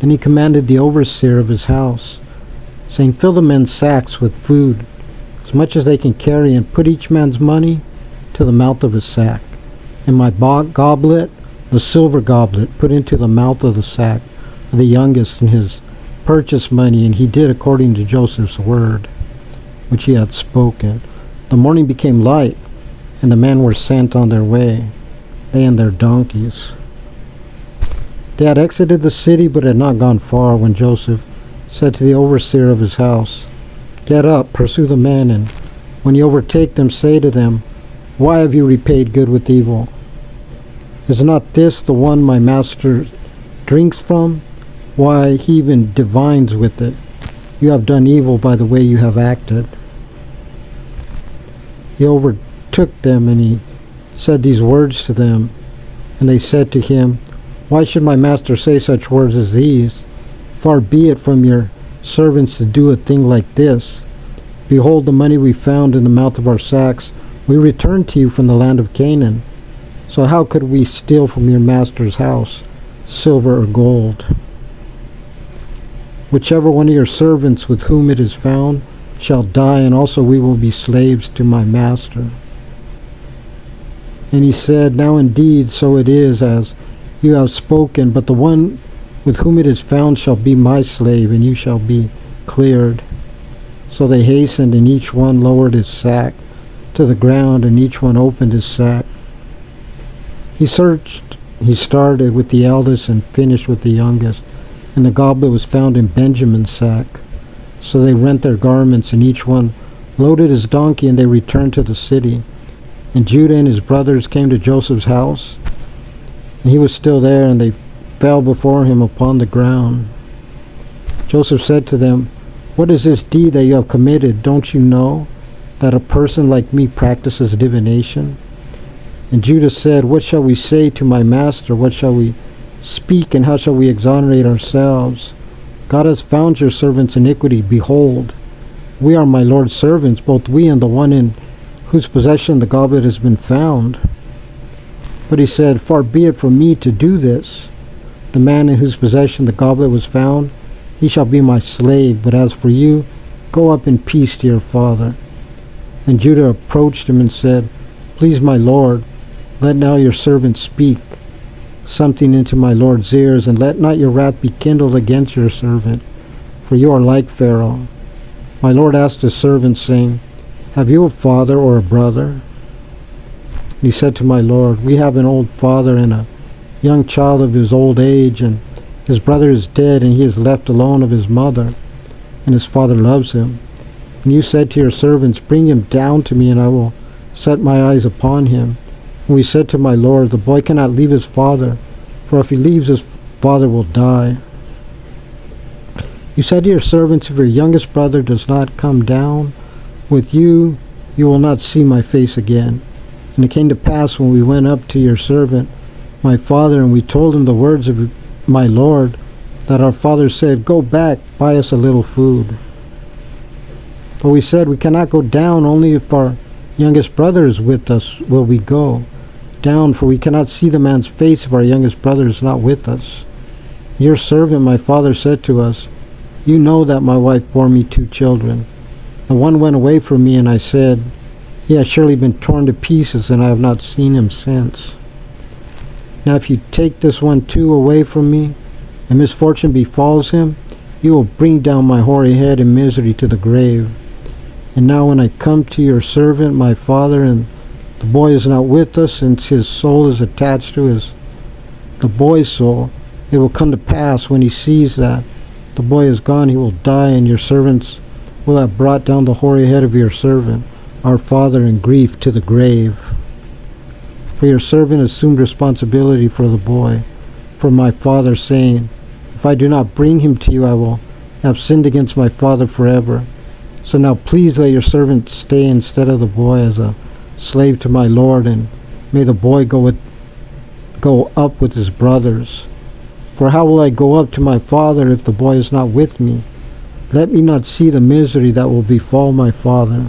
Then he commanded the overseer of his house, saying, "Fill the men's sacks with food, as much as they can carry, and put each man's money to the mouth of his sack. And my goblet, the silver goblet, put into the mouth of the sack of the youngest, and his purchase money." And he did according to Joseph's word, which he had spoken. The morning became light, and the men were sent on their way, they and their donkeys. They had exited the city, but had not gone far, when Joseph said to the overseer of his house, "Get up, pursue the men, and when you overtake them, say to them, 'Why have you repaid good with evil? Is not this the one my master drinks from? Why, he even divines with it. You have done evil by the way you have acted.'" He overtook them, and he said these words to them. And they said to him, "Why should my master say such words as these? Far be it from your servants to do a thing like this. Behold, the money we found in the mouth of our sacks we returned to you from the land of Canaan. So how could we steal from your master's house silver or gold? Whichever one of your servants with whom it is found shall die, and also we will be slaves to my master." And he said, "Now indeed so it is as you have spoken, but the one with whom it is found shall be my slave, and you shall be cleared." So they hastened, and each one lowered his sack to the ground, and each one opened his sack. He started with the eldest and finished with the youngest, and the goblet was found in Benjamin's sack. So they rent their garments, and each one loaded his donkey, and they returned to the city. And Judah and his brothers came to Joseph's house, and he was still there, and they fell before him upon the ground. Joseph said to them, "What is this deed that you have committed? Don't you know that a person like me practices divination?" And Judah said, "What shall we say to my master? What shall we speak, and how shall we exonerate ourselves? God has found your servant's iniquity. Behold, we are my Lord's servants, both we and the one in whose possession the goblet has been found." But he said, "Far be it from me to do this. The man in whose possession the goblet was found, he shall be my slave. But as for you, go up in peace to your father." And Judah approached him and said, "Please, my lord, let now your servant speak something into my lord's ears, and let not your wrath be kindled against your servant, for you are like Pharaoh." My lord asked his servant, saying, "Have you a father or a brother?" And he said to my lord, "We have an old father and a young child of his old age, and his brother is dead, and he is left alone of his mother, and his father loves him. And you said to your servants, 'Bring him down to me, and I will set my eyes upon him.' And we said to my lord, 'The boy cannot leave his father, for if he leaves, his father will die.' You said to your servants, 'If your youngest brother does not come down with you, you will not see my face again.' And it came to pass, when we went up to your servant, my father, and we told him the words of my lord, that our father said, 'Go back, buy us a little food.' But we said, 'We cannot go down, only if our youngest brother is with us will we go down, for we cannot see the man's face if our youngest brother is not with us.' Your servant, my father, said to us, 'You know that my wife bore me 2 children. The one went away from me, and I said, he has surely been torn to pieces, and I have not seen him since. Now if you take this one too away from me, and misfortune befalls him, you will bring down my hoary head in misery to the grave. And now when I come to your servant, my father, and the boy is not with us, since his soul is attached to the boy's soul, it will come to pass, when he sees that the boy is gone, he will die, and your servants will have brought down the hoary head of your servant, our father, in grief to the grave. For your servant assumed responsibility for the boy, for my father, saying, 'If I do not bring him to you, I will have sinned against my father forever.' So now please let your servant stay instead of the boy as a slave to my lord, and may the boy go up with his brothers. For how will I go up to my father if the boy is not with me? Let me not see the misery that will befall my father."